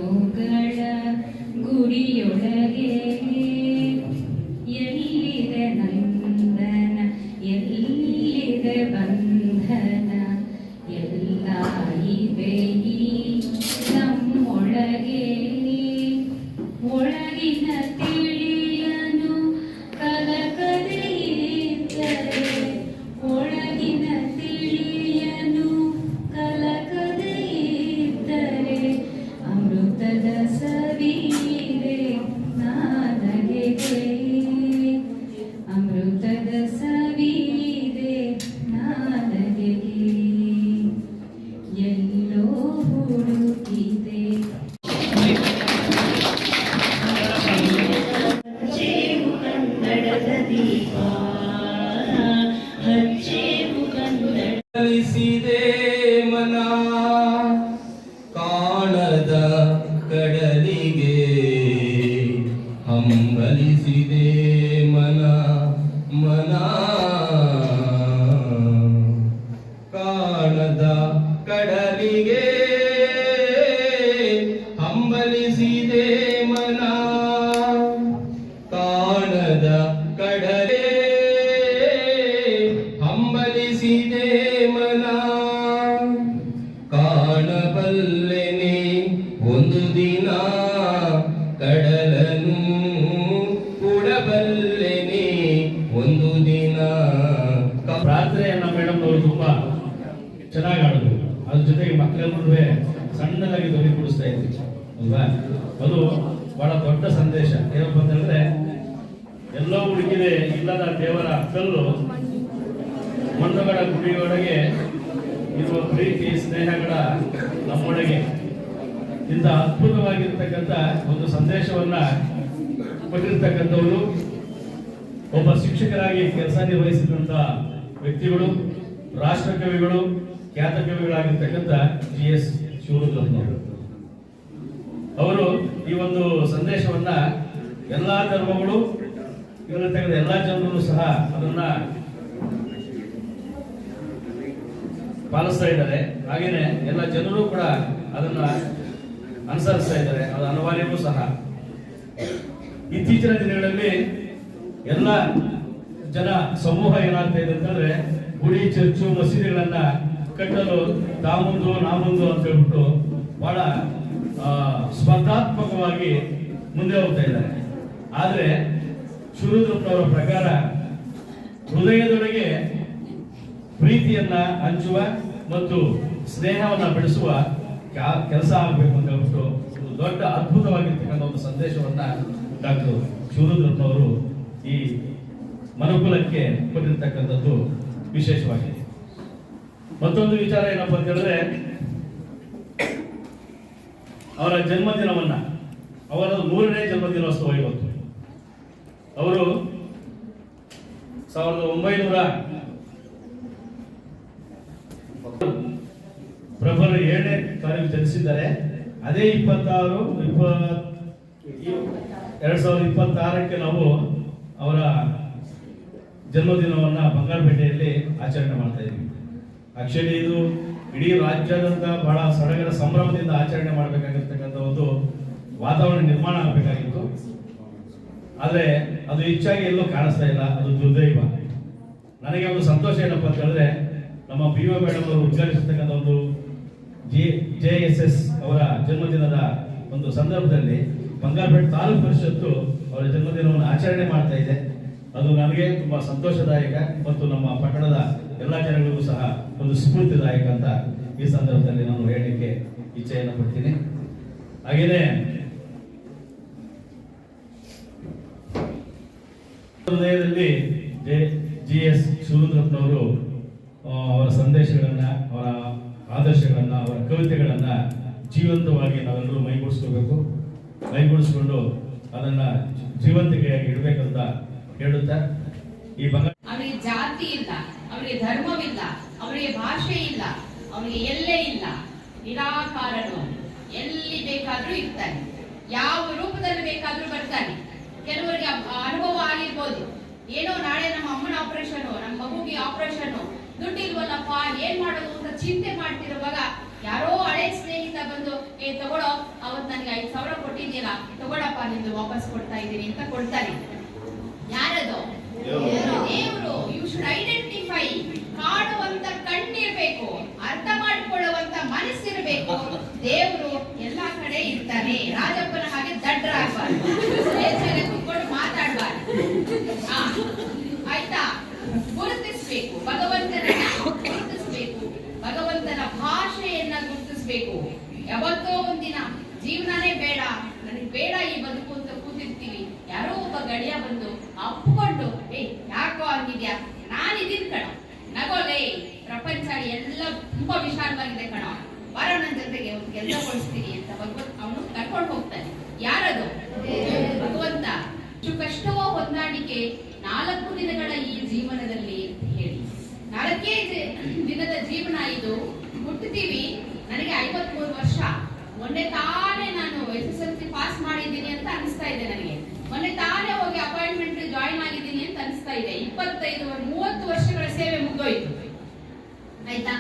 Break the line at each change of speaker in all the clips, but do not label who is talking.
ಮನುಗಳ ಗುಡಿಯೊಳಗೆ ಎಲ್ಲಿದೆ ನಂದನ ಎಲ್ಲಿದೆ ಬಂಧನ ಎಲ್ಲ ಇದೆ ಈ ನಮ್ಮೊಳಗೆ ಒಳಗಿನ ತಿಳಿಯನು ಕಲಕದೆ ಇದ್ದರೆ ಒಳಗಿನ ತಿಳಿಯನು ಕಲಕದೆ ಇದ್ದರೆ ಅಮೃತದ ಸವಿಯಿದೆ ನಾನಗೆಗೆ ಅಮೃತದ ಸವಿಯಿದೆ ನಾನಗೆಗೆ ಎಲ್ಲೋ ಹುಡುಕಿದೆ ಕನ್ನಡದ ದೀಪ ಹಚ್ಚೇವು
ಕನ್ನಡಿಸಿದೆ ಮನ ಕಾಣದ ಕಡಲಿಗೆ ಹಂಬಲಿಸಿದೆ ಮನ ಮನ ಕಾಣದ ಕಡಲಿಗೆ ಹಂಬಲಿಸಿದೆ ಮನ ಕಾಣದ ಕಡಲೆ ಹಂಬಲಿಸಿದೆ ಮನ ಕಾಣಬಲ್ಲೆನೆ ಒಂದು ದಿನ ಕಡಲನು ಕೂಡಬಲ್ಲೆನೆ ಒಂದು ದಿನ.
ಪ್ರಾರ್ಥನೆಯನ್ನ ಮೇಡಮ್ ಅವರು ತುಂಬಾ ಚೆನ್ನಾಗಿ ಆಡಿದ್ರು. ಅದ್ರ ಜೊತೆಗೆ ಮಕ್ಕಳೆಲ್ಲರೂ ಸಣ್ಣದಾಗಿ ಧ್ವನಿ ಕೂಡಿಸ್ತಾ ಇದ್ವಿ ಅಲ್ವಾ. ಅದು ಬಹಳ ದೊಡ್ಡ ಸಂದೇಶ. ಏನಪ್ಪ ಅಂತ ಹೇಳಿದ್ರೆ, ಎಲ್ಲೋ ಹುಡುಕಿದೆ ಇಲ್ಲದ ದೇವರ ಕಲ್ಲು ಮಣ್ಣುಗಳ ಗುಡಿಯೊಳಗೆ ಇರುವ ಪ್ರೀತಿ ಸ್ನೇಹಗಳ ನಮ್ಮೊಳಗೆ ಇಂಥ ಅದ್ಭುತವಾಗಿರ್ತಕ್ಕಂಥ ಒಂದು ಸಂದೇಶವನ್ನ ಕೊಟ್ಟಿರ್ತಕ್ಕಂಥವರು ಒಬ್ಬ ಶಿಕ್ಷಕರಾಗಿ ಕೆಲಸ ನಿರ್ವಹಿಸಿದಂಥ ವ್ಯಕ್ತಿಗಳು, ರಾಷ್ಟ್ರಕವಿಗಳು, ಖ್ಯಾತ ಕವಿಗಳಾಗಿರ್ತಕ್ಕಂಥ GS ಶಿವರುದ್ರಪ್ಪನವರು. ಅವರು ಈ ಒಂದು ಸಂದೇಶವನ್ನ ಎಲ್ಲಾ ಧರ್ಮಗಳು ಇರತಕ್ಕಂಥ ಎಲ್ಲಾ ಜನರು ಸಹ ಅದನ್ನ ಪಾಲಿಸ್ತಾ ಇದ್ದಾರೆ. ಹಾಗೇನೆ ಎಲ್ಲ ಜನರು ಕೂಡ ಅದನ್ನ ಅನುಸರಿಸ್ತಾ ಇದ್ದಾರೆ. ಅದು ಅನಿವಾರ್ಯವೂ ಸಹ. ಇತ್ತೀಚಿನ ದಿನಗಳಲ್ಲಿ ಎಲ್ಲ ಜನ ಸಮೂಹ ಏನಾಗ್ತಾ ಇದೆ ಅಂತಂದ್ರೆ, ಗುಡಿ, ಚರ್ಚು, ಮಸೀದಿಗಳನ್ನ ಕಟ್ಟಲು ತಾಮುಂದು ನಾಮುಂದು ಅಂತ ಹೇಳ್ಬಿಟ್ಟು ಬಹಳ ಸ್ಪರ್ಧಾತ್ಮಕವಾಗಿ ಮುಂದೆ ಹೋಗ್ತಾ ಇದ್ದಾರೆ. ಆದ್ರೆ ಶಿವರುದ್ರಪ್ಪನವರ ಪ್ರಕಾರ ಹೃದಯದೊಳಗೆ ಪ್ರೀತಿಯನ್ನ ಹಂಚುವ ಮತ್ತು ಸ್ನೇಹವನ್ನ ಬೆಳೆಸುವ ಕೆಲಸ ಆಗಬೇಕು ಅಂತ ಹೇಳ್ಬಿಟ್ಟು ಒಂದು ದೊಡ್ಡ ಅದ್ಭುತವಾಗಿರ್ತಕ್ಕಂಥ ಒಂದು ಸಂದೇಶವನ್ನ ಡಾಕ್ಟರ್ ಶಿವರುದ್ರಪ್ಪನವರು ಈ ಮನುಕುಲಕ್ಕೆ ಕೊಟ್ಟಿರ್ತಕ್ಕಂಥದ್ದು ವಿಶೇಷವಾಗಿದೆ. ಮತ್ತೊಂದು ವಿಚಾರ ಏನಪ್ಪಾ ಅಂತ ಹೇಳಿದ್ರೆ, ಅವರ ಜನ್ಮದಿನವನ್ನ, ಅವರ 3ನೇ ಜನ್ಮದಿನೋತ್ಸವ ಇವತ್ತು. ಅವರು 1900 ಫೆಬ್ರವರಿ 7ನೇ ತಾರೀಕು ಜನಿಸಿದ್ದಾರೆ. ಅದೇ 2026ಕ್ಕೆ ನಾವು ಅವರ ಜನ್ಮದಿನವನ್ನ ಬಂಗಾರಪೇಟೆಯಲ್ಲಿ ಆಚರಣೆ ಮಾಡ್ತಾ ಇದ್ದೀವಿ. ಆಕ್ಚುಲಿ ಇದು ಇಡೀ ರಾಜ್ಯಾದ್ಯಂತ ಬಹಳ ಸಡಗರ ಸಂಭ್ರಮದಿಂದ ಆಚರಣೆ ಮಾಡಬೇಕಾಗಿರ್ತಕ್ಕಂಥ ಒಂದು ವಾತಾವರಣ ನಿರ್ಮಾಣ ಆಗಬೇಕಾಗಿತ್ತು. ಆದ್ರೆ ಅದು ಹೆಚ್ಚಾಗಿ ಎಲ್ಲೂ ಕಾಣಿಸ್ತಾ ಇಲ್ಲ. ಅದು ದುರ್ದೈವ. ನನಗೆ ಒಂದು ಸಂತೋಷ ಏನಪ್ಪಾ ಅಂತ ಹೇಳಿದ್ರೆ, ನಮ್ಮ BO ಮೇಡಮ್ ಅವರು ಉದ್ಘಾಟಿಸತಕ್ಕಂಥ ಒಂದು JSS ಅವರ ಜನ್ಮದಿನದ ಒಂದು ಸಂದರ್ಭದಲ್ಲಿ ಬಂಗಾರಪೇಟೆ ತಾಲೂಕು ಪರಿಷತ್ತು ಅವರ ಜನ್ಮದಿನವನ್ನು ಆಚರಣೆ ಮಾಡ್ತಾ ಇದೆ. ಅದು ನನಗೆ ತುಂಬಾ ಸಂತೋಷದಾಯಕ ಮತ್ತು ನಮ್ಮ ಪಟ್ಟಣದ ಎಲ್ಲ ಜನಗಳಿಗೂ ಸಹ ಒಂದು ಸ್ಫೂರ್ತಿದಾಯಕ ಅಂತ ಈ ಸಂದರ್ಭದಲ್ಲಿ ನಾನು ಹೇಳಲಿಕ್ಕೆ ಇಚ್ಛೆಯನ್ನು ಪಡ್ತೀನಿ. ಹಾಗೇನೆ ಹೃದಯದಲ್ಲಿ GS ಶಿವರುದ್ರಪ್ಪನವರು ಅವರ ಸಂದೇಶಗಳನ್ನ, ಅವರ ಆದರ್ಶಗಳನ್ನ, ಅವರ ಕವಿತೆಗಳನ್ನ ಜೀವಂತವಾಗಿ ನಾವೆಲ್ಲರೂ ಮೈಗೂಡಿಸ್ಕೊಂಡು ಅದನ್ನ ಜೀವಂತಿಕೆಯಾಗಿ ಇಡಬೇಕಂತ ಹೇಳುತ್ತಾ, ಈ
ಅವರಿಗೆ ಜಾತಿ ಇಲ್ಲ, ಅವರಿಗೆ ಧರ್ಮವಿಲ್ಲ, ಅವರಿಗೆ ಭಾಷೆ ಇಲ್ಲ, ಅವರಿಗೆ ಎಲ್ಲೇ ಇಲ್ಲ, ನಿರಾಕಾರನು, ಎಲ್ಲಿ ಬೇಕಾದ್ರೂ ಇರ್ತಾನೆ, ಯಾವ ರೂಪದಲ್ಲಿ ಬೇಕಾದ್ರೂ ಬರ್ತಾನೆ. ಕೆಲವರಿಗೆ ಅನುಭವ ಆಗಿರ್ಬೋದು, ಏನೋ ನಾಳೆ ನಮ್ಮ ಅಮ್ಮನ ಆಪರೇಷನ್, ನಮ್ಮ ಮಗುಗೆ ಆಪರೇಷನ್, ದುಡ್ಡಿಲ್ವಲ್ಲಪ್ಪ ಏನ್ ಮಾಡೋದು ಅಂತ ಚಿಂತೆ ಮಾಡ್ತಿರುವಾಗ ಯಾರೋ ಹಳೆ ಸ್ನೇಹಿತ ಬಂದು ತಗೊಳ್ಳೋ ಅವತ್ತು ನನಗೆ 5,000 ಕೊಟ್ಟಿದ್ಯಲ್ಲ, ತಗೊಳಪ್ಪ ನಿಂದು ವಾಪಸ್ ಕೊಡ್ತಾ ಇದ್ದೀನಿ ಅಂತ ಕೊಡ್ತಾರೆ. ಯಾರದು? ದೇವರು. You should identify. ಕಾಣುವಂತ ಕಣ್ಣಿರ್ಬೇಕು, ಅರ್ಥ ಮಾಡಿಕೊಳ್ಳುವಂತ ಮನಸ್ಸಿರ್ಬೇಕು. ದೇವರು ಎಲ್ಲಾ ಕಡೆ ಇರ್ತಾನೆ. ರಾಜಪ್ಪನ ಹಾಗೆ ದಡ್ರ ಆಗ್ಬಾರ್ದು, ಸ್ಟೇಜ್ ಮೇಲೆ ಕುತ್ಕೊಂಡು ಮಾತಾಡ್ಬಾರ್ದು. ಆಯ್ತಾ? ಗುರುತಿಸ್ಬೇಕು, ಭಗವಂತನನ್ನ ಗುರುತಿಸ್ಬೇಕು, ಭಗವಂತನ ಭಾಷೆಯನ್ನ ಗುರುತಿಸ್ಬೇಕು. ಯಾವತ್ತೋ ಒಂದಿನ ಜೀವನನೇ ಬೇಡ, ನನಗೆ ಬೇಡ ಈ ಬದುಕು ಅಂತ ಕೂತಿರ್ತೀವಿ. ಯಾರೋ ಒಬ್ಬ ಗೆಳೆಯ ಬಂದು ಅಪ್ಪಿಕೊಂಡು ಯಾಕೋ ಆಗಿದ್ಯಾ, ನಾನಿದ್ದೀನಿ ಕಣ, ನಗೋಲೆ, ಪ್ರಪಂಚ ಎಲ್ಲ ತುಂಬಾ ವಿಶಾಲವಾಗಿದೆ ಕಣ, ಬರೋ ನನ್ನ ಜೊತೆಗೆ ಒಂದು ಕೆಲಸ ಕೊಡಿಸ್ತೀನಿ ಅಂತ ಅವನು ಕರ್ಕೊಂಡು ಹೋಗ್ತಾನೆ. ಯಾರದು? ಭಗವಂತ. ಕಷ್ಟವೋ ಹೊಂದಾಣಿಕೆ 4 ದಿನಗಳ ಈ ಜೀವನದಲ್ಲಿ ಅಂತ ಹೇಳಿ. 4 ದಿನದ ಜೀವನ ಇದು. ಹುಟ್ಟುತ್ತೀವಿ, ನನಗೆ 53 ವರ್ಷ. ಮೊನ್ನೆ ತಾನೇ ನಾನು SSLC ಪಾಸ್ ಮಾಡಿದ್ದೀನಿ ಅಂತ ಅನಿಸ್ತಾ ಇದೆ ನನಗೆ. ಮೊನ್ನೆ ತಾನೇ ಹೋಗಿ ಅಪಾಯಿಂಟ್ಮೆಂಟ್ ಜಾಯಿನ್ ಆಗಿದ್ದೀನಿ ಅಂತ ಅನಿಸ್ತಾ ಇದೆ. 25-30 ವರ್ಷಗಳ ಸೇವೆ ಮುಗಿದೋಯ್ತು. ಆಯ್ತಾ?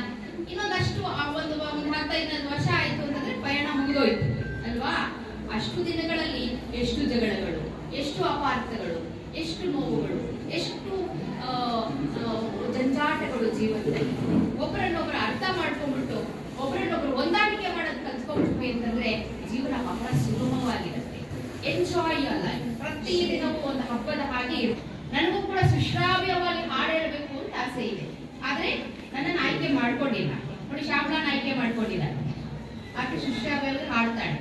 ಇನ್ನೊಂದಷ್ಟು ಒಂದು 15 ವರ್ಷ ಆಯ್ತು ಅಂತಂದ್ರೆ ಪಯಣ ಮುಗಿದೋಯ್ತು ಅಲ್ವಾ? ಅಷ್ಟು ದಿನಗಳಲ್ಲಿ ಎಷ್ಟು ಜಗಳಗಳು, ಎಷ್ಟು ಅಪಾರ್ಥಗಳು, ಎಷ್ಟು ನೋವುಗಳು, ಎಷ್ಟು ಜಂಜಾಟಗಳು ಜೀವನದಲ್ಲಿ. ಒಬ್ಬರನ್ನೊಬ್ಬರು ಅರ್ಥ ಮಾಡ್ಕೊಂಡ್ಬಿಟ್ಟು ಒಬ್ಬರನ್ನೊಬ್ರು ಹೊಂದಾಣಿಕೆ ಮಾಡೋದು ಕಲ್ತ್ಕೊಂಡ್ಬಿಟ್ವಿ ಅಂತಂದ್ರೆ ಜೀವನ ಬಹಳ ಸುಗಮವಾಗಿರುತ್ತೆ. Enjoy your life. ಪ್ರತಿ ದಿನವೂ ಒಂದು ಹಬ್ಬದ ಹಾಗೆ ಇರುತ್ತೆ. ನನಗೂ ಕೂಡ ಸುಶ್ರಾವ್ಯವಾಗಿ ಹಾಡು ಹೇಳಬೇಕು ಅಂತ ಆಸೆ ಇದೆ, ಆದ್ರೆ ನನ್ನನ್ನು ಆಯ್ಕೆ ಮಾಡ್ಕೊಂಡಿಲ್ಲ. ನೋಡಿ, ಶ್ಯಾಮ್ಲಾನ್ ಆಯ್ಕೆ ಮಾಡ್ಕೊಂಡಿಲ್ಲ, ಆಕೆ ಸುಶ್ರಾವ್ಯವಾಗಿ ಹಾಡ್ತಾಳೆ.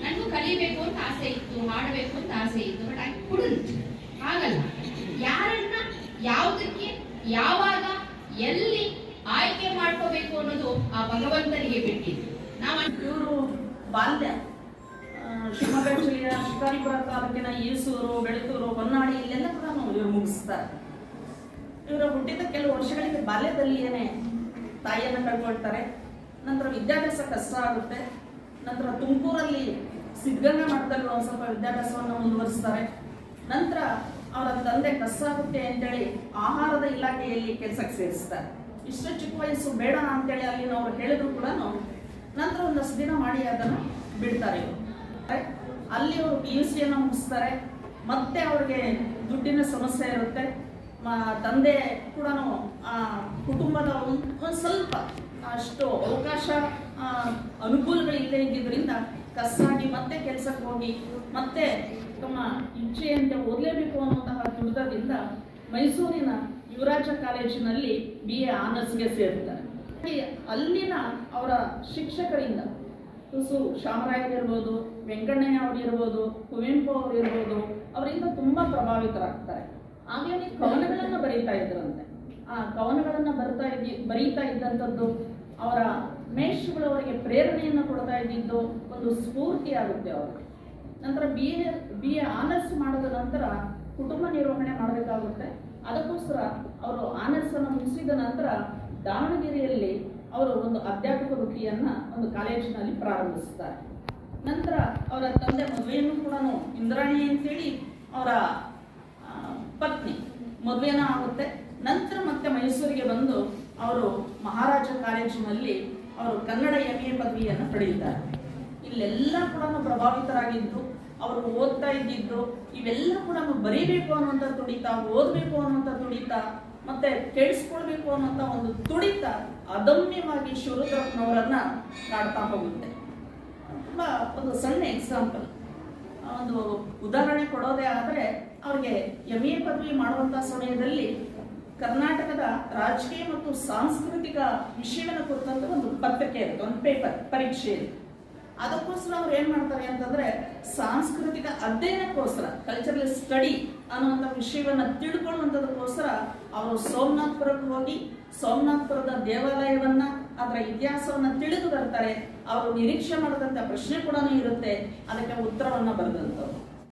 ನನಗೂ ಕಲಿಬೇಕು ಅಂತ ಆಸೆ ಇತ್ತು, ಹಾಡಬೇಕು ಅಂತ ಆಸೆ ಇತ್ತು, ಬಟ್ ಐ ಕುಡಂಟ್. ಹಾಗಲ್ಲ, ಯಾರನ್ನ ಯಾವುದಕ್ಕೆ ಯಾವಾಗ ಎಲ್ಲಿ ಆಯ್ಕೆ ಮಾಡ್ಕೋಬೇಕು ಅನ್ನೋದು ಆ ಭಗವಂತನಿಗೆ ಬಿಟ್ಟಿದ್ದು.
ಇವರು ಬಾಲ್ಯ ಶಿವಮೊಗ್ಗ ಜಿಲ್ಲೆಯ ಶಿಕಾರಿಪುರ ತಾಲೂಕಿನ ಈಸೂರು, ಬೆಳತೂರು, ಹೊನ್ನಾಳಿ ಇಲ್ಲೆಲ್ಲ ಕೂಡ ಇವರು ಮುಗಿಸ್ತಾರೆ. ಇವರು ಹುಟ್ಟಿದ ಕೆಲವು ವರ್ಷಗಳಿಗೆ ಬಾಲ್ಯದಲ್ಲಿಯೇ ತಾಯಿಯನ್ನು ಕಳ್ಕೊಳ್ತಾರೆ. ನಂತರ ವಿದ್ಯಾಭ್ಯಾಸ ಕಷ್ಟ ಆಗುತ್ತೆ. ನಂತರ ತುಮಕೂರಲ್ಲಿ ಸಿದ್ಧಗಂಗಾ ಮಠದಲ್ಲಿ ಒಂದು ಸ್ವಲ್ಪ ವಿದ್ಯಾಭ್ಯಾಸವನ್ನು ಮುಂದುವರಿಸ್ತಾರೆ. ನಂತರ ಅವರ ತಂದೆ ಕಷ್ಟ ಅಂತೇಳಿ ಆಹಾರದ ಇಲಾಖೆಯಲ್ಲಿ ಕೆಲಸಕ್ಕೆ ಸೇರಿಸ್ತಾರೆ. ಇಷ್ಟು ಚಿಕ್ಕ ವಯಸ್ಸು ಬೇಡ ಅಂತೇಳಿ ಅಲ್ಲಿನವ್ರು ಹೇಳಿದ್ರು ಕೂಡ ನಂತರ ಒಂದಷ್ಟು ದಿನ ಮಾಡಿ ಅದನ್ನು ಬಿಡ್ತಾರೆ. ಇವರು ಅಲ್ಲಿ ಅವರು PUC ಮುಗಿಸ್ತಾರೆ. ಮತ್ತೆ ಅವ್ರಿಗೆ ದುಡ್ಡಿನ ಸಮಸ್ಯೆ ಇರುತ್ತೆ. ತಂದೆ ಕೂಡ ಕುಟುಂಬದ ಒಂದು ಸ್ವಲ್ಪ ಅಷ್ಟು ಅವಕಾಶ ಅನುಕೂಲಗಳು ಇಲ್ಲದೆ ಇದ್ದಿದ್ದರಿಂದ ಕಸಾಗಿ ಮತ್ತೆ ಕೆಲಸಕ್ಕೆ ಹೋಗಿ ಮತ್ತೆ ತಮ್ಮ ಇಚ್ಛೆಯಂತೆ ಓದಲೇಬೇಕು ಅನ್ನುವಂತಹ ತುಡಿತದಿಂದ ಮೈಸೂರಿನ ಯುವರಾಜ ಕಾಲೇಜಿನಲ್ಲಿ BA ಆನರ್ಸ್ಗೆ ಸೇರ್ತಾರೆ. ಅಲ್ಲಿನ ಅವರ ಶಿಕ್ಷಕರಿಂದ ತುಸು ಶಾಮರಾಯರಿರ್ಬೋದು, ವೆಂಕಣ್ಣಯ್ಯ ಅವರು ಇರ್ಬೋದು, ಕುವೆಂಪು ಅವರು ಇರ್ಬೋದು, ಅವರಿಂದ ತುಂಬ ಪ್ರಭಾವಿತರಾಗ್ತಾರೆ. ಹಾಗೇನೆ ಕವನಗಳನ್ನು ಬರೀತಾ ಇದ್ರಂತೆ. ಆ ಕವನಗಳನ್ನು ಬರೀತಾ ಇದ್ದಂಥದ್ದು ಅವರ ಮೇಷ್ಗಳು ಅವರಿಗೆ ಪ್ರೇರಣೆಯನ್ನು ಕೊಡ್ತಾ ಇದ್ದಿದ್ದು ಒಂದು ಸ್ಫೂರ್ತಿ ಆಗುತ್ತೆ ಅವರು. ನಂತರ BA ಆನರ್ಸ್ ಮಾಡಿದ ನಂತರ ಕುಟುಂಬ ನಿರ್ವಹಣೆ ಮಾಡಬೇಕಾಗುತ್ತೆ. ಅದಕ್ಕೋಸ್ಕರ ಅವರು ಆನರ್ಸನ್ನು ಮುಗಿಸಿದ ನಂತರ ದಾವಣಗೆರೆಯಲ್ಲಿ ಅವರು ಒಂದು ಅಧ್ಯಾಪಕ ವೃತ್ತಿಯನ್ನ ಒಂದು ಕಾಲೇಜಿನಲ್ಲಿ ಪ್ರಾರಂಭಿಸುತ್ತಾರೆ. ನಂತರ ಅವರ ತಂದೆ ಮದುವೆಯನ್ನು ಕೂಡ ಇಂದ್ರಾಣಿ ಅಂತೇಳಿ ಅವರ ಪತ್ನಿ ಮದುವೆನ ಆಗುತ್ತೆ. ನಂತರ ಮತ್ತೆ ಮೈಸೂರಿಗೆ ಬಂದು ಅವರು ಮಹಾರಾಜ ಕಾಲೇಜಿನಲ್ಲಿ ಅವರು ಕನ್ನಡ MA ಪದವಿಯನ್ನು ಪಡೆಯುತ್ತಾರೆ. ಇಲ್ಲೆಲ್ಲ ಕೂಡ ಪ್ರಭಾವಿತರಾಗಿದ್ದು, ಅವರು ಓದ್ತಾ ಇದ್ದಿದ್ದು ಇವೆಲ್ಲ ಕೂಡ ಬರೀಬೇಕು ಅನ್ನುವಂಥ ತುಡಿತ, ಓದಬೇಕು ಅನ್ನುವಂಥ ತುಡಿತ, ಮತ್ತೆ ಕೇಳಿಸ್ಕೊಳ್ಬೇಕು ಅನ್ನುವಂಥ ಒಂದು ತುಡಿತ ಅದಮ್ಯವಾಗಿ ಶಿವರುದ್ರಪ್ಪನವರನ್ನ ಕಾಡ್ತಾ ಹೋಗುತ್ತೆ. ಒಂದು ಸಣ್ಣ ಎಕ್ಸಾಂಪಲ್, ಒಂದು ಉದಾಹರಣೆ ಕೊಡೋದೇ ಆದರೆ, ಅವ್ರಿಗೆ MA ಪದವಿ ಮಾಡುವಂಥ ಸಮಯದಲ್ಲಿ ಕರ್ನಾಟಕದ ರಾಜಕೀಯ ಮತ್ತು ಸಾಂಸ್ಕೃತಿಕ ವಿಷಯವನ್ನು ಕುರಿತಂತ ಒಂದು ಪತ್ರಿಕೆ ಇರುತ್ತೆ, ಒಂದು ಪೇಪರ್ ಪರೀಕ್ಷೆಯಲ್ಲಿ. ಅದಕ್ಕೋಸ್ಕರ ಅವ್ರು ಏನ್ ಮಾಡ್ತಾರೆ ಅಂತಂದ್ರೆ, ಸಾಂಸ್ಕೃತಿಕ ಅಧ್ಯಯನಕ್ಕೋಸ್ಕರ ಕಲ್ಚರಲ್ ಸ್ಟಡಿ ಅನ್ನುವಂಥ ವಿಷಯವನ್ನ ತಿಳ್ಕೊಳ್ಳುವಂಥದಕ್ಕೋಸ್ಕರ ಅವರು ಸೋಮನಾಥ್ಪುರಕ್ಕೆ ಹೋಗಿ ಸೋಮನಾಥ್ಪುರದ ದೇವಾಲಯವನ್ನ ಅದರ ಇತಿಹಾಸವನ್ನ ತಿಳಿದು ಬರ್ತಾರೆ. ಅವರು ನಿರೀಕ್ಷೆ ಮಾಡಿದಂಥ ಪ್ರಶ್ನೆ ಕೂಡ ಇರುತ್ತೆ, ಅದಕ್ಕೆ ಉತ್ತರವನ್ನ ಬರೆದಂಥವ್ರು.